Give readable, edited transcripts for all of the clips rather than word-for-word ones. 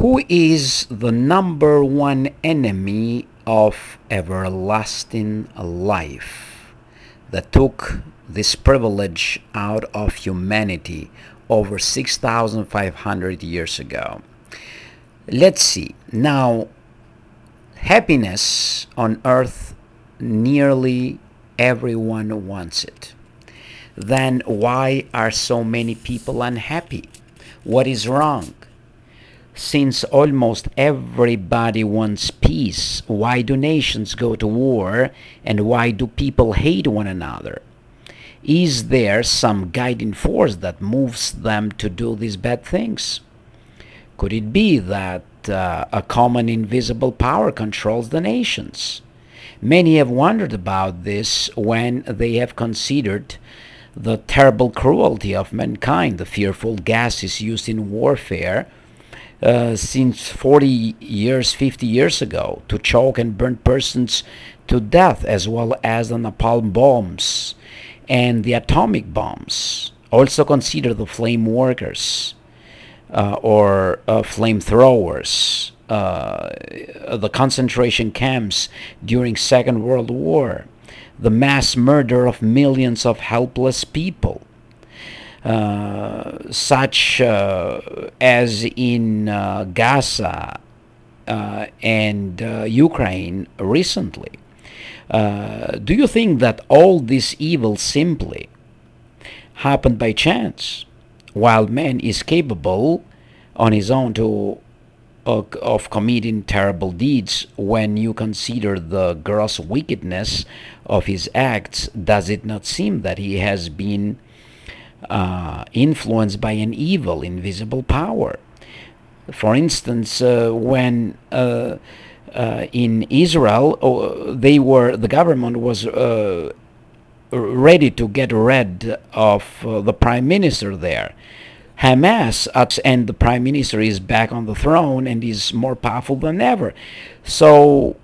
Who is the number one enemy of everlasting life that took this privilege out of humanity over 6,500 years ago? Let's see. Now, happiness on earth, nearly everyone wants it. Then why are so many people unhappy? What is wrong? Since almost everybody wants peace, why do nations go to war and why do people hate one another? Is there some guiding force that moves them to do these bad things? Could it be that a common invisible power controls the nations? Many have wondered about this when they have considered the terrible cruelty of mankind, the fearful gases used in warfare since 40 years, 50 years ago, to choke and burn persons to death, as well as the napalm bombs and the atomic bombs. Also consider the flame workers or flamethrowers, the concentration camps during Second World War, the mass murder of millions of helpless people, such as in Gaza and Ukraine recently. Do you think that all this evil simply happened by chance, while man is capable on his own of committing terrible deeds? When you consider the gross wickedness of his acts, does it not seem that he has been influenced by an evil, invisible power? For instance, when in Israel, the government was ready to get rid of the prime minister there. Hamas, and the prime minister is back on the throne and is more powerful than ever. So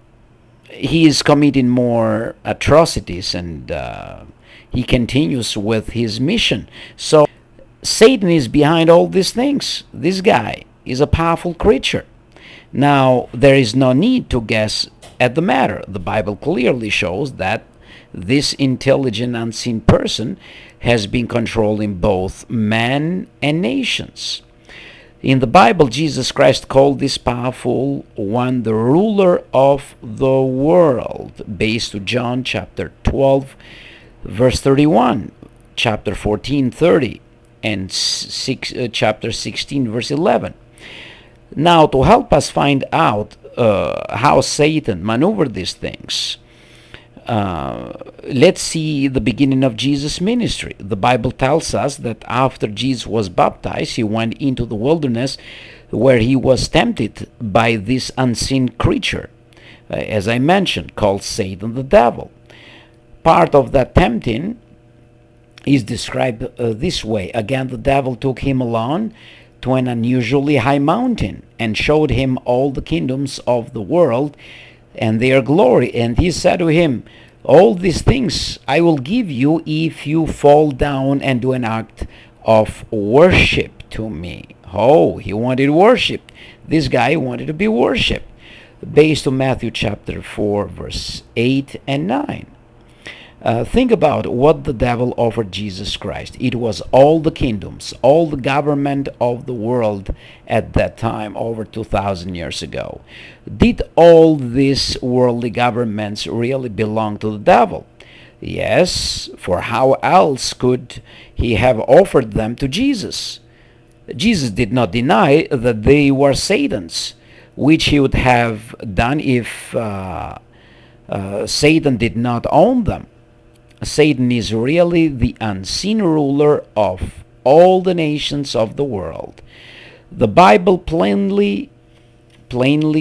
he is committing more atrocities, and he continues with his mission. So Satan is behind all these things. This guy is a powerful creature. Now, there is no need to guess at the matter. The Bible clearly shows that this intelligent, unseen person has been controlling both man and nations. In the Bible, Jesus Christ called this powerful one the ruler of the world, based on John chapter 12, verse 31, chapter 14, 30, and chapter 16, verse 11. Now, to help us find out how Satan maneuvered these things, let's see the beginning of Jesus' ministry. The Bible tells us that after Jesus was baptized, he went into the wilderness where he was tempted by this unseen creature, as I mentioned, called Satan the devil. Part of that tempting is described this way. Again, the devil took him along to an unusually high mountain and showed him all the kingdoms of the world and their glory. And he said to him, all these things I will give you if you fall down and do an act of worship to me. Oh, he wanted worship. This guy wanted to be worshipped, based on Matthew chapter 4, verse 8 and 9. Think about what the devil offered Jesus Christ. It was all the kingdoms, all the government of the world at that time, over 2,000 years ago. Did all these worldly governments really belong to the devil? Yes, for how else could he have offered them to Jesus? Jesus did not deny that they were Satan's, which he would have done if Satan did not own them. Satan is really the unseen ruler of all the nations of the world. The Bible plainly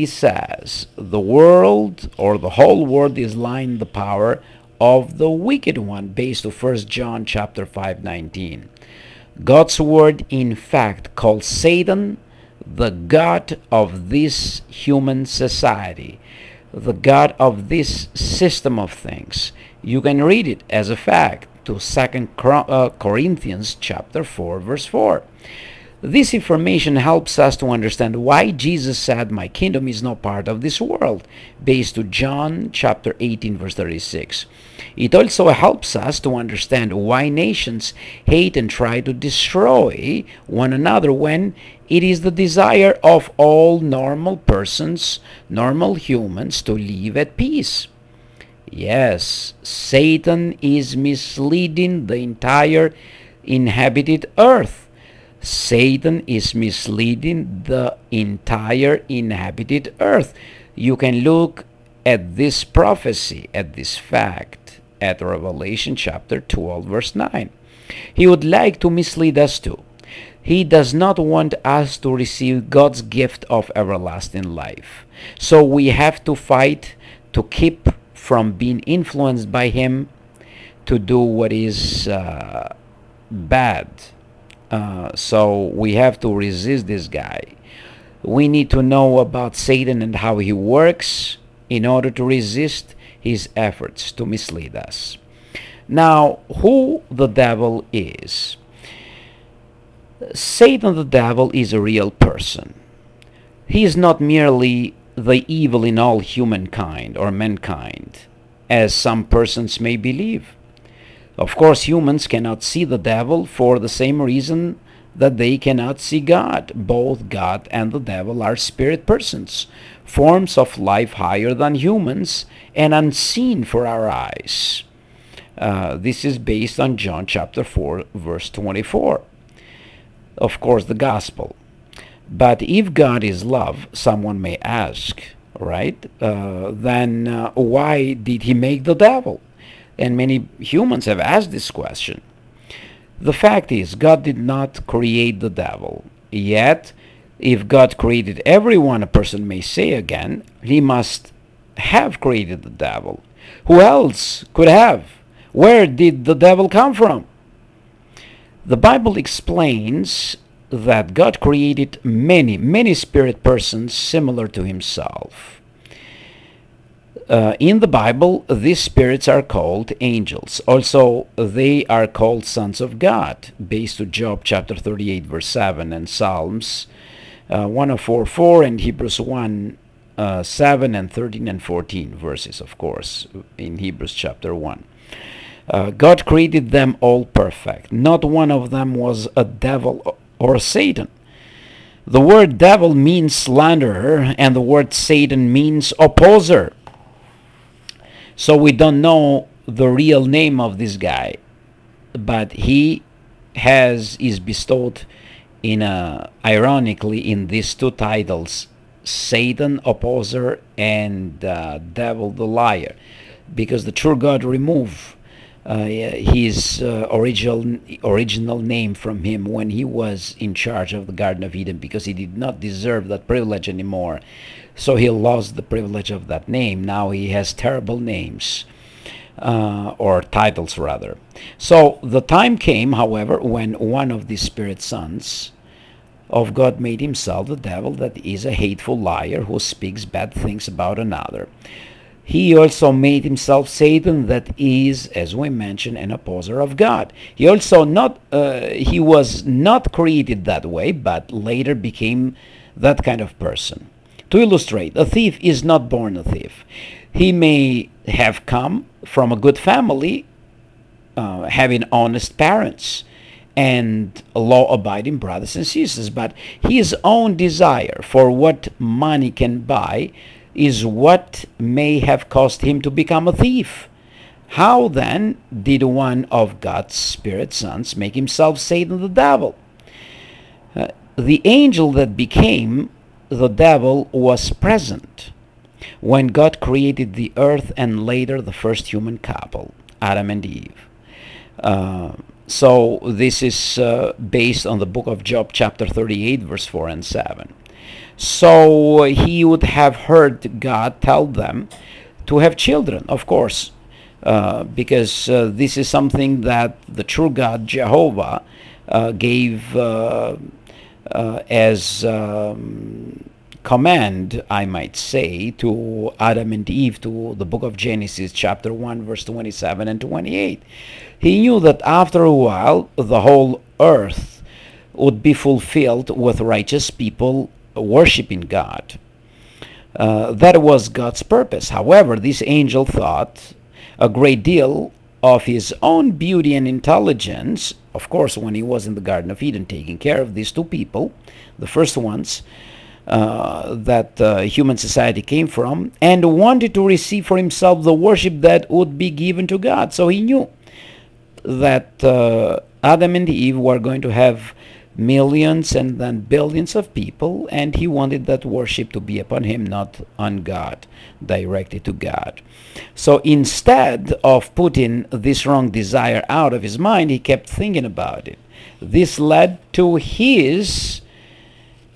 says the world, or the whole world, is lying in the power of the wicked one, based on 1 John chapter 5:19. God's word, in fact, calls Satan the god of this human society, the god of this system of things. You can read it as a fact to 2 Corinthians chapter 4, verse 4. This information helps us to understand why Jesus said, "My kingdom is no part of this world," based to John chapter 18, verse 36. It also helps us to understand why nations hate and try to destroy one another when it is the desire of all normal persons, normal humans, to live at peace. Yes, Satan is misleading the entire inhabited earth. Satan is misleading the entire inhabited earth. You can look at this prophecy, at this fact, at Revelation chapter 12, verse 9. He would like to mislead us too. He does not want us to receive God's gift of everlasting life. So we have to fight to keep from being influenced by him to do what is bad. So we have to resist this guy. We need to know about Satan and how he works in order to resist his efforts to mislead us. Now, who the devil is? Satan the devil is a real person. He is not merely the evil in all humankind or mankind, as some persons may believe. Of course, humans cannot see the devil for the same reason that they cannot see God. Both God and the devil are spirit persons, forms of life higher than humans and unseen for our eyes. This is based on John chapter 4, verse 24. Of course, the gospel. But if God is love, someone may ask, right? Then why did he make the devil? And many humans have asked this question. The fact is, God did not create the devil. Yet, if God created everyone, a person may say again, he must have created the devil. Who else could have? Where did the devil come from? The Bible explains that God created many spirit persons similar to himself. In the Bible, these spirits are called angels. Also, they are called sons of God, based to Job chapter 38, verse 7, and Psalms 104:4, and Hebrews 1, 7, and 13 and 14 verses, of course, in Hebrews chapter 1. God created them all perfect. Not one of them was a devil or Satan. The word devil means slanderer, and the word Satan means opposer. So we don't know the real name of this guy, but he is bestowed ironically in these two titles, Satan opposer and devil the liar, because the true God removed his original name from him when he was in charge of the Garden of Eden, because he did not deserve that privilege anymore. So he lost the privilege of that name. Now he has terrible names, or titles rather. So the time came, however, when one of these spirit sons of God made himself the devil, that is a hateful liar who speaks bad things about another. He also made himself Satan, that is, as we mentioned, an opposer of God. He was not created that way, but later became that kind of person. To illustrate, a thief is not born a thief. He may have come from a good family, having honest parents and law-abiding brothers and sisters, but his own desire for what money can buy is what may have caused him to become a thief. How then did one of God's spirit sons make himself Satan the devil? The angel that became the devil was present when God created the earth and later the first human couple, Adam and Eve. So this is based on the book of Job chapter 38, verse 4 and 7. So he would have heard God tell them to have children, of course, because this is something that the true God, Jehovah, gave as command, I might say, to Adam and Eve, to the book of Genesis chapter 1, verse 27 and 28. He knew that after a while the whole earth would be fulfilled with righteous people worshiping God. That was God's purpose. However, this angel thought a great deal of his own beauty and intelligence, of course, when he was in the Garden of Eden taking care of these two people, the first ones that human society came from, and wanted to receive for himself the worship that would be given to God. So he knew that Adam and Eve were going to have millions and then billions of people, and he wanted that worship to be upon him, not on God, directed to God. So instead of putting this wrong desire out of his mind, he kept thinking about it. This led to his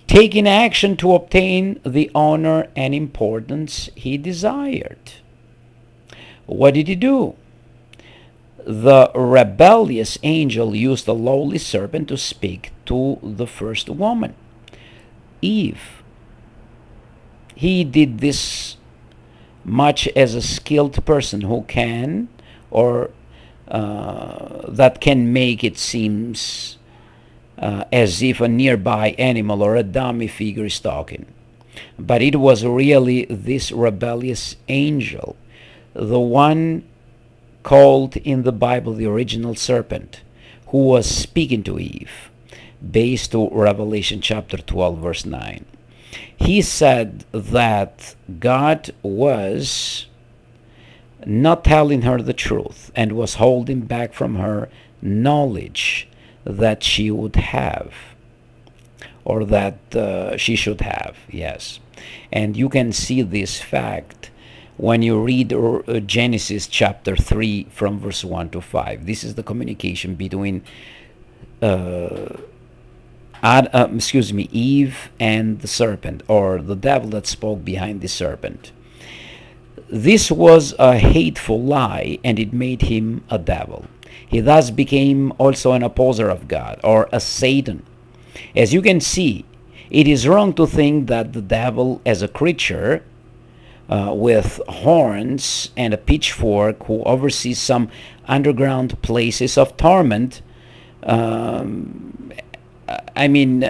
taking action to obtain the honor and importance he desired. What did he do? The rebellious angel used the lowly serpent to speak to the first woman, Eve. He did this much as a skilled person who can, or that can make it seems as if a nearby animal or a dummy figure is talking. But it was really this rebellious angel, the one called in the Bible the original serpent, who was speaking to Eve, based to Revelation chapter 12, verse 9. He said that God was not telling her the truth and was holding back from her knowledge that she would have, or that she should have, yes. And you can see this fact when you read Genesis chapter 3 from verse 1 to 5. This is the communication between Eve and the serpent, or the devil that spoke behind the serpent. This was a hateful lie, and it made him a devil. He thus became also an opposer of God, or a Satan. As you can see, it is wrong to think that the devil, as a creature with horns and a pitchfork, who oversees some underground places of torment,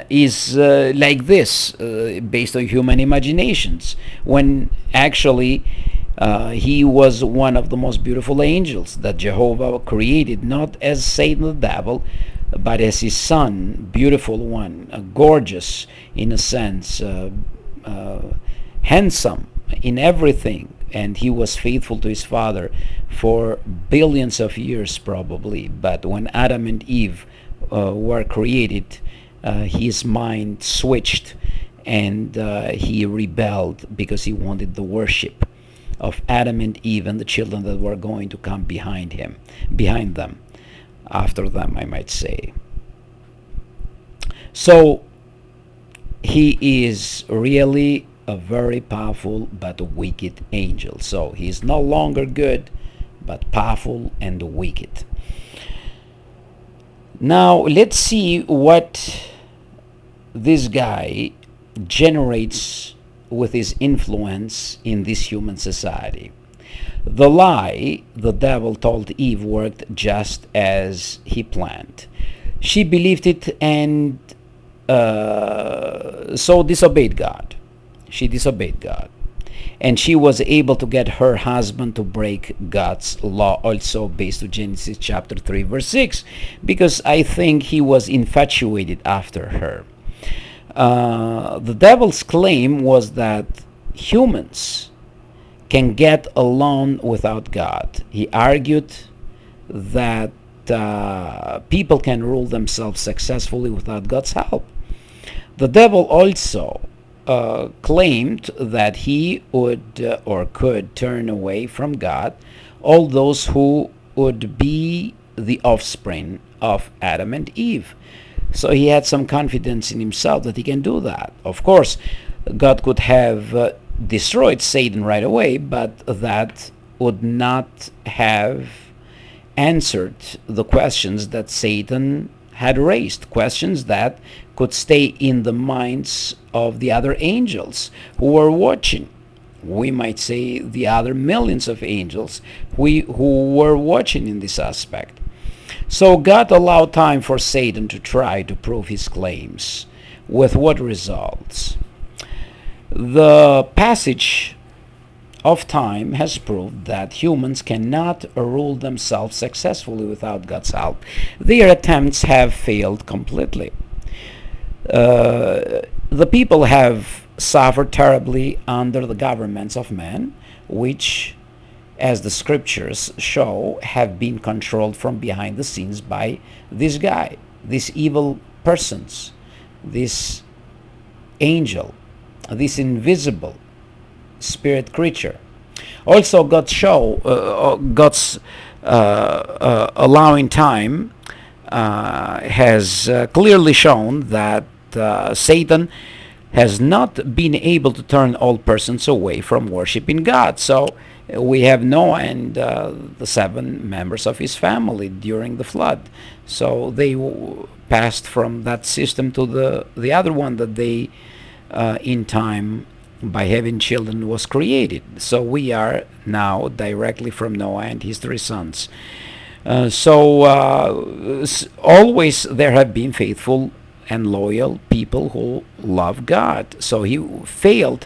is like this, based on human imaginations, when actually he was one of the most beautiful angels that Jehovah created, not as Satan the devil, but as his son, beautiful one, gorgeous in a sense, handsome in everything. And he was faithful to his father for billions of years probably. But when Adam and Eve were created, his mind switched, and he rebelled because he wanted the worship of Adam and Eve and the children that were going to come behind them, after them, I might say. So he is really a very powerful but wicked angel. So he is no longer good, but powerful and wicked. Now let's see what this guy generates with his influence in this human society. The lie the devil told Eve worked just as he planned. She believed it, and so disobeyed God. She disobeyed God. And she was able to get her husband to break God's law, also based on Genesis chapter 3, verse 6, because I think he was infatuated after her. The devil's claim was that humans can get along without God. He argued that people can rule themselves successfully without God's help. The devil also claimed that he would or could turn away from God all those who would be the offspring of Adam and Eve. So he had some confidence in himself that he can do that. Of course, God could have destroyed Satan right away, but that would not have answered the questions that Satan had raised, questions that could stay in the minds of the other angels who were watching. We might say the other millions of angels who were watching in this aspect. So God allowed time for Satan to try to prove his claims. With what results? The passage of time has proved that humans cannot rule themselves successfully without God's help. Their attempts have failed completely. The people have suffered terribly under the governments of men, which, as the scriptures show, have been controlled from behind the scenes by this guy, these evil persons, this angel, this invisible spirit creature. Also, God's allowing time has clearly shown that Satan has not been able to turn all persons away from worshiping God. So we have Noah and the 7 members of his family during the flood. So they passed from that system to the other one that they, in time, by having children, was created. So we are now directly from Noah and his 3 sons. Always there have been faithful and loyal people who love God. So he failed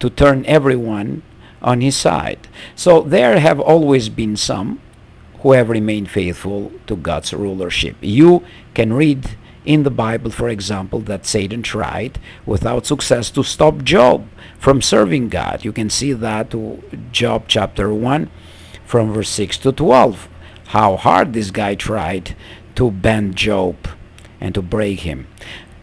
to turn everyone on his side. So there have always been some who have remained faithful to God's rulership. You can read in the Bible, for example, that Satan tried without success to stop Job from serving God. You can see that to Job chapter 1 from verse 6 to 12. How hard this guy tried to bend Job and to break him.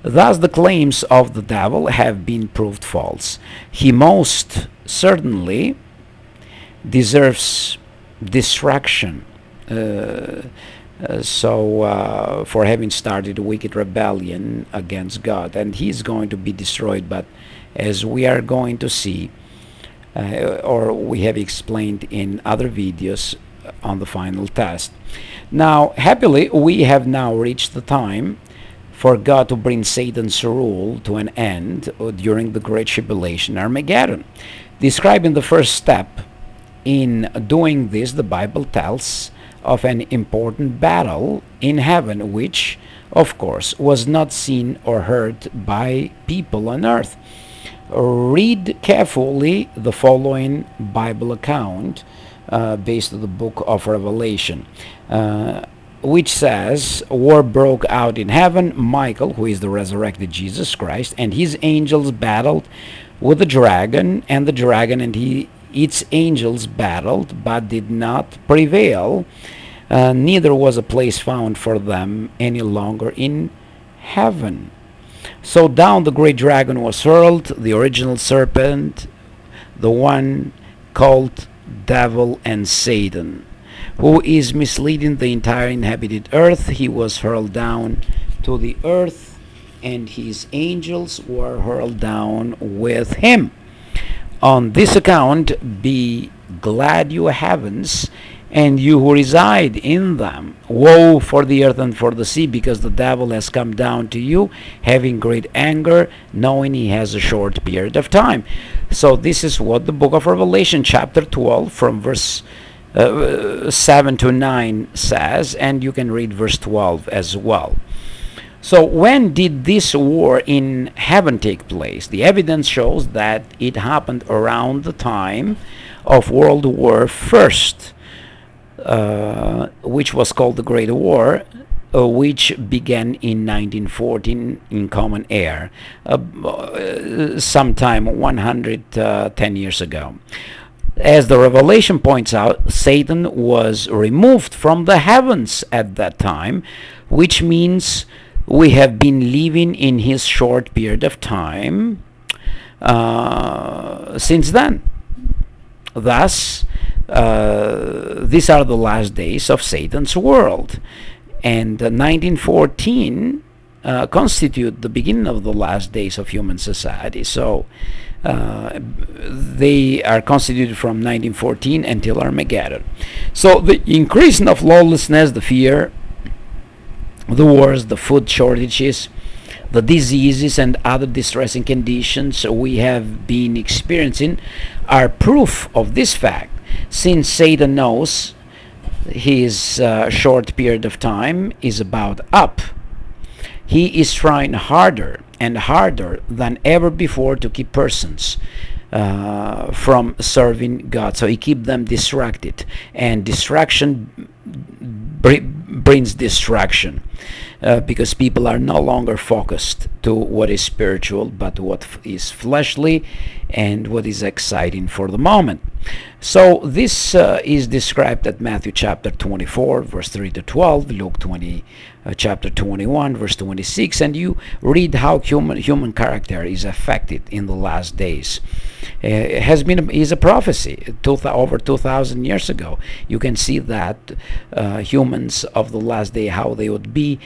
Thus the claims of the devil have been proved false. He most certainly deserves destruction. For having started a wicked rebellion against God, and he's going to be destroyed. But as we are going to see, or we have explained in other videos on the final test. Now, happily, we have now reached the time for God to bring Satan's rule to an end during the Great Tribulation, Armageddon. Describing the first step in doing this, the Bible tells of an important battle in heaven, which, of course, was not seen or heard by people on earth. Read carefully the following Bible account based on the book of Revelation, which says, war broke out in heaven. Michael, who is the resurrected Jesus Christ, and his angels battled with the dragon, and the dragon and its angels battled, but did not prevail. Neither was a place found for them any longer in heaven. So down the great dragon was hurled, the original serpent, the one called devil and Satan, who is misleading the entire inhabited earth. He was hurled down to the earth, and his angels were hurled down with him. On this account, be glad, you heavens, and you who reside in them. Woe for the earth and for the sea, because the devil has come down to you, having great anger, knowing he has a short period of time. So this is what the book of Revelation, chapter 12, from verse 7 to 9 says, and you can read verse 12 as well. So when did this war in heaven take place? The evidence shows that it happened around the time of World War I, which was called the Great War, which began in 1914 in Common Air, sometime 110 years ago. As the Revelation points out, Satan was removed from the heavens at that time, which means we have been living in his short period of time since then. Thus, these are the last days of Satan's world. And 1914 constitute the beginning of the last days of human society. So they are constituted from 1914 until Armageddon. So the increase of lawlessness, the fear, the wars, the food shortages, the diseases, and other distressing conditions we have been experiencing are proof of this fact, since Satan knows his short period of time is about up. He is trying harder and harder than ever before to keep persons from serving God. So he keeps them distracted, and distraction brings distraction, because people are no longer focused to what is spiritual, but what is fleshly and what is exciting for the moment. So this is described at Matthew chapter 24, verse 3 to 12, Luke chapter 21, verse 26, and you read how human character is affected in the last days. It is a prophecy over 2,000 years ago. You can see that humans of the last day, how they would be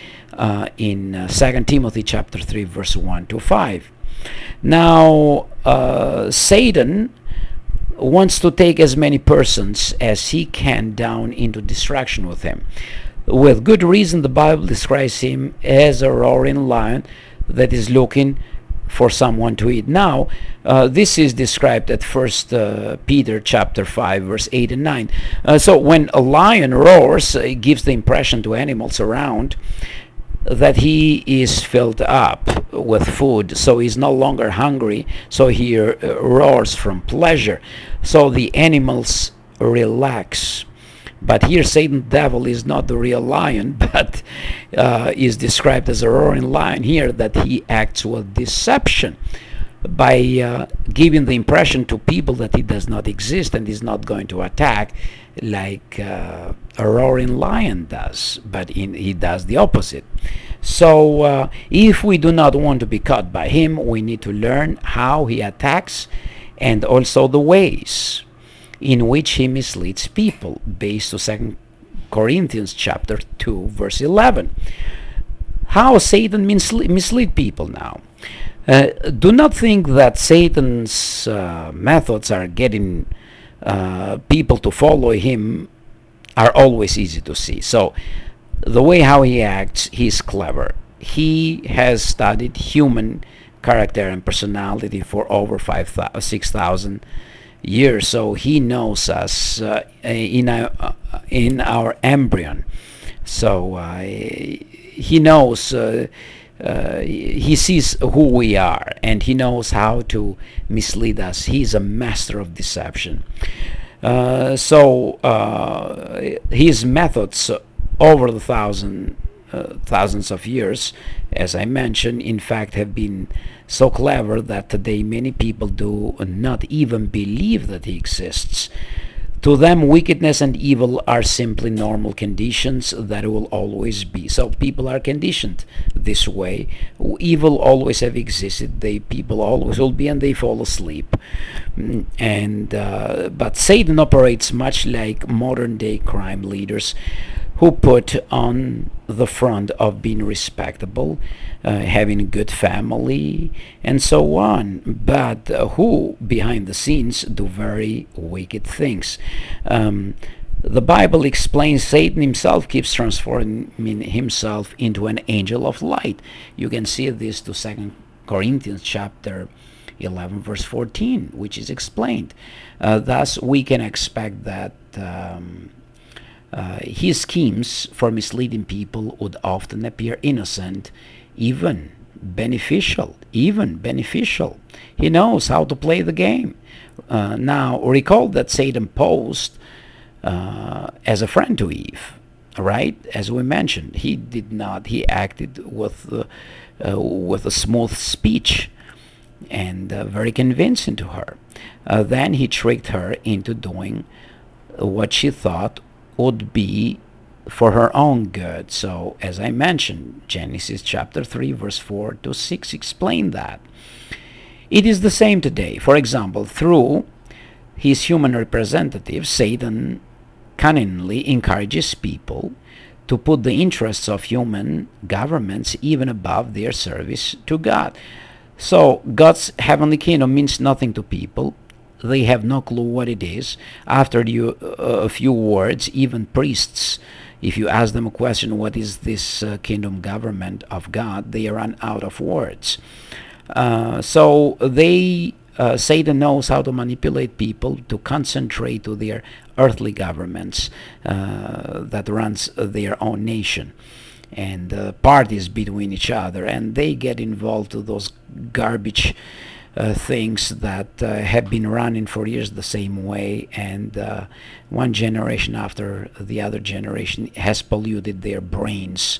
in 2 Timothy chapter 3, verse 1 to 5. Now, Satan wants to take as many persons as he can down into distraction with him. With good reason, the Bible describes him as a roaring lion that is looking for someone to eat. Now, this is described at 1 Peter chapter 5, verse 8 and 9. So when a lion roars, it gives the impression to animals around that he is filled up with food, so he's no longer hungry, so he roars from pleasure, so the animals relax. But here Satan, devil, is not the real lion, but is described as a roaring lion here, that he acts with deception by giving the impression to people that he does not exist and is not going to attack like a roaring lion does, but he does the opposite. So if we do not want to be caught by him, we need to learn how he attacks and also the ways in which he misleads people, based on 2 Corinthians chapter 2, verse 11. How Satan mislead people now. Do not think that Satan's methods are getting people to follow him are always easy to see. So the way how he acts, he's clever. He has studied human character and personality for over 6,000 years, so he knows us in our embryon. So he knows, he sees who we are, and he knows how to mislead us. He's a master of deception. So his methods over the thousands of years, as I mentioned, in fact, have been so clever that today many people do not even believe that he exists. To them, wickedness and evil are simply normal conditions that will always be. So people are conditioned this way. Evil always have existed. People always will be, and they fall asleep. But Satan operates much like modern-day crime leaders, who put on the front of being respectable, having a good family, and so on, but who behind the scenes do very wicked things. The Bible explains Satan himself keeps transforming himself into an angel of light. You can see this to 2 Corinthians chapter 11, verse 14, which is explained. Thus, we can expect that his schemes for misleading people would often appear innocent, even beneficial. He knows how to play the game. Now, recall that Satan posed as a friend to Eve, right? As we mentioned, he acted with a smooth speech and very convincing to her. Then he tricked her into doing what she thought would be for her own good. So, as I mentioned, Genesis chapter 3, verse 4 to 6 explain that. It is the same today. For example, through his human representative, Satan cunningly encourages people to put the interests of human governments even above their service to God. So, God's heavenly kingdom means nothing to people. They have no clue what it is. After a few words, even priests, if you ask them a question, what is this kingdom government of God, they run out of words. So they Satan knows how to manipulate people to concentrate to their earthly governments that runs their own nation, and parties between each other, and they get involved to those garbage things that have been running for years the same way, and one generation after the other generation has polluted their brains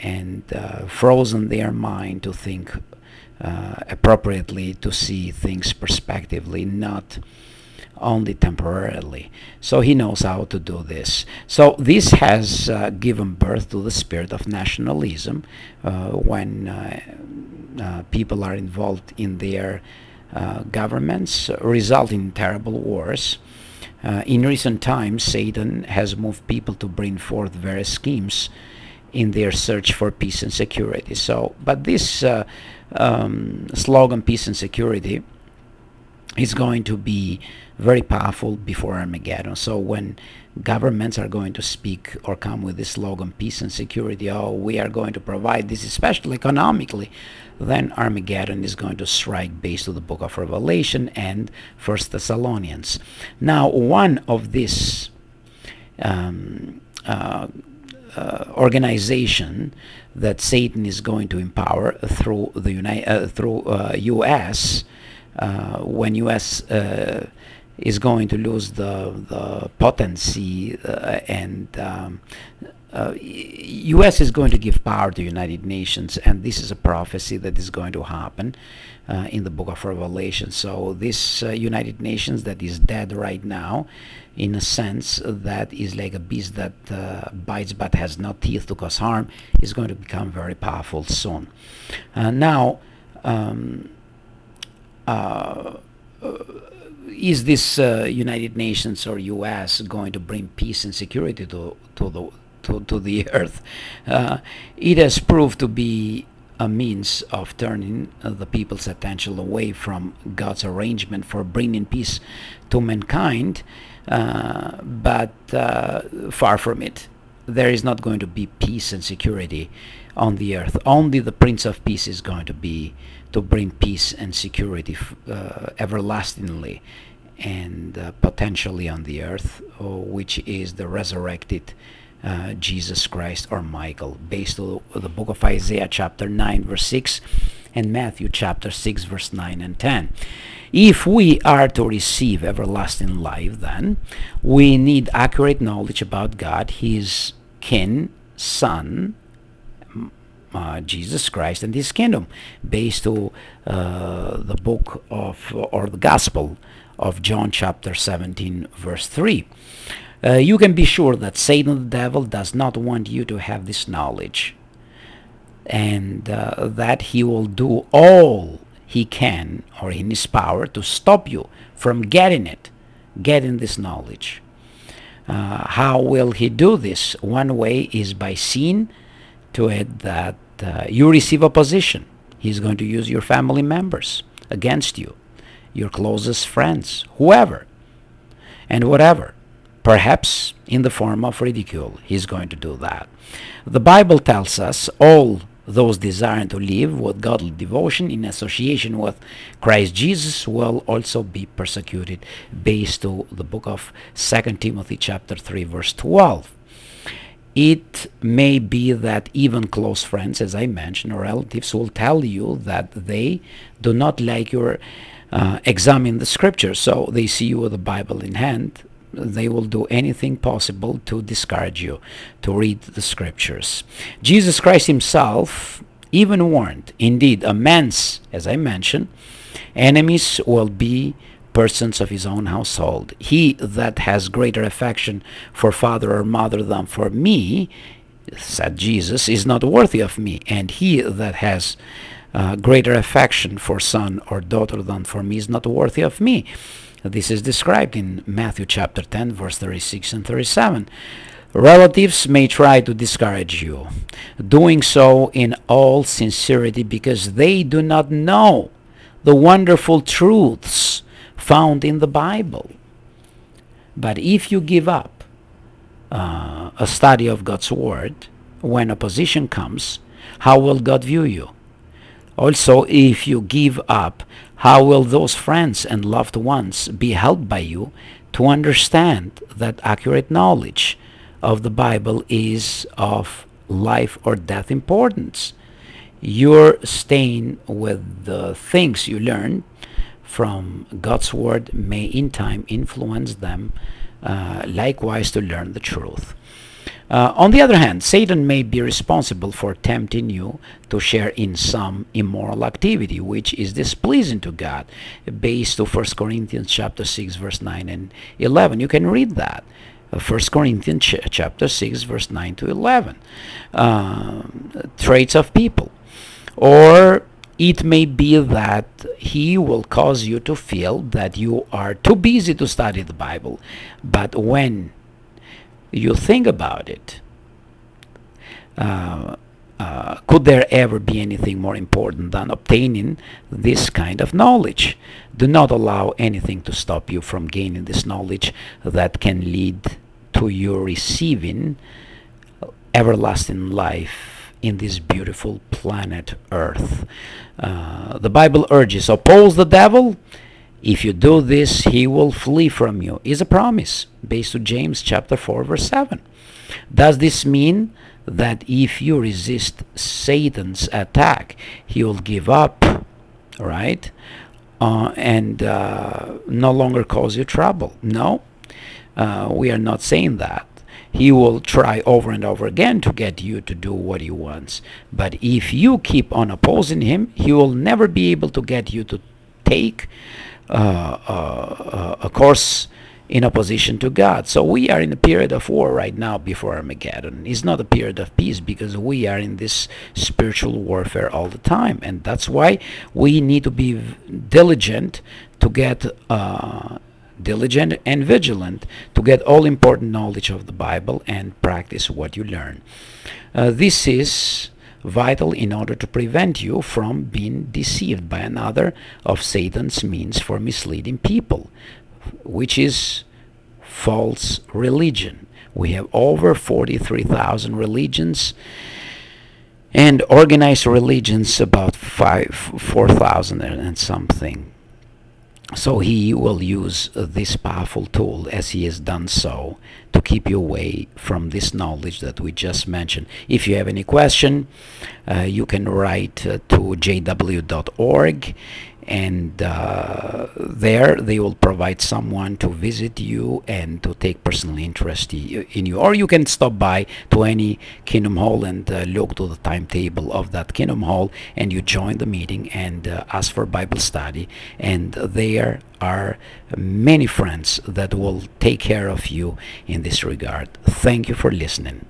and frozen their mind to think appropriately, to see things prospectively, not only temporarily. So he knows how to do this. So this has given birth to the spirit of nationalism when people are involved in their governments, resulting in terrible wars. In recent times, Satan has moved people to bring forth various schemes in their search for peace and security. So, but this slogan, peace and security, is going to be very powerful before Armageddon. So when governments are going to speak or come with this slogan, peace and security, oh, we are going to provide this, especially economically, then Armageddon is going to strike based on the book of Revelation and First Thessalonians. Now, one of these organization that Satan is going to empower through the U.S. When U.S. Is going to lose the potency and U.S. is going to give power to United Nations, and this is a prophecy that is going to happen in the book of Revelation. So this United Nations that is dead right now, in a sense that is like a beast that bites but has no teeth to cause harm, is going to become very powerful soon. Now, is this United Nations or U.S. going to bring peace and security to the earth? It has proved to be a means of turning the people's attention away from God's arrangement for bringing peace to mankind, but far from it. There is not going to be peace and security on the earth. Only the Prince of Peace is going to bring peace and security everlastingly and potentially on the earth, which is the resurrected Jesus Christ or Michael, based on the book of Isaiah chapter 9 verse 6 and Matthew chapter 6 verse 9 and 10. If we are to receive everlasting life, then we need accurate knowledge about God, His kin, Son, Jesus Christ, and His kingdom, based on the book of, or the Gospel of John chapter 17 verse 3. You can be sure that Satan, the devil, does not want you to have this knowledge, and that he will do all he can or in his power to stop you from getting this knowledge. How will he do this? One way is by seeing to it that you receive opposition. He's going to use your family members against you, your closest friends, whoever and whatever. Perhaps in the form of ridicule, he's going to do that. The Bible tells us all those desiring to live with godly devotion in association with Christ Jesus will also be persecuted, based on the book of 2 Timothy chapter 3 verse 12. It may be that even close friends, as I mentioned, or relatives will tell you that they do not like your examine the scriptures, so they see you with the Bible in hand. They will do anything possible to discourage you to read the scriptures. Jesus Christ himself even warned, indeed, a man's, as I mentioned, enemies will be persons of his own household. He that has greater affection for father or mother than for me, said Jesus, is not worthy of me. And he that has greater affection for son or daughter than for me is not worthy of me. This is described in Matthew chapter 10, verse 36 and 37. Relatives may try to discourage you, doing so in all sincerity because they do not know the wonderful truths found in the Bible. But if you give up a study of God's Word, when opposition comes, how will God view you? Also, if you give up, how will those friends and loved ones be helped by you to understand that accurate knowledge of the Bible is of life or death importance? You're staying with the things you learn from God's Word may in time influence them likewise to learn the truth. On the other hand, Satan may be responsible for tempting you to share in some immoral activity which is displeasing to God, based to 1 Corinthians chapter 6 verse 9 and 11. You can read that. 1 Corinthians chapter 6 verse 9 to 11. Traits of people. Or it may be that he will cause you to feel that you are too busy to study the Bible. But when you think about it, could there ever be anything more important than obtaining this kind of knowledge? Do not allow anything to stop you from gaining this knowledge that can lead to your receiving everlasting life in this beautiful planet Earth. The Bible urges, oppose the devil. If you do this, he will flee from you, is a promise based on James chapter 4 verse 7. Does this mean that if you resist Satan's attack, he will give up, right? And no longer cause you trouble? No, we are not saying that. He will try over and over again to get you to do what he wants. But if you keep on opposing him, he will never be able to get you to take a course in opposition to God. So we are in a period of war right now before Armageddon. It's not a period of peace because we are in this spiritual warfare all the time. And that's why we need to be diligent to get diligent and vigilant to get all important knowledge of the Bible and practice what you learn. This is vital in order to prevent you from being deceived by another of Satan's means for misleading people, which is false religion. We have over 43,000 religions, and organized religions about 4,000 and something. So he will use this powerful tool, as he has done so, to keep you away from this knowledge that we just mentioned. If you have any question, you can write to jw.org, and there they will provide someone to visit you and to take personal interest in you. Or you can stop by to any Kingdom Hall and look to the timetable of that Kingdom Hall, and you join the meeting and ask for Bible study, and there are many friends that will take care of you in this regard. Thank you for listening.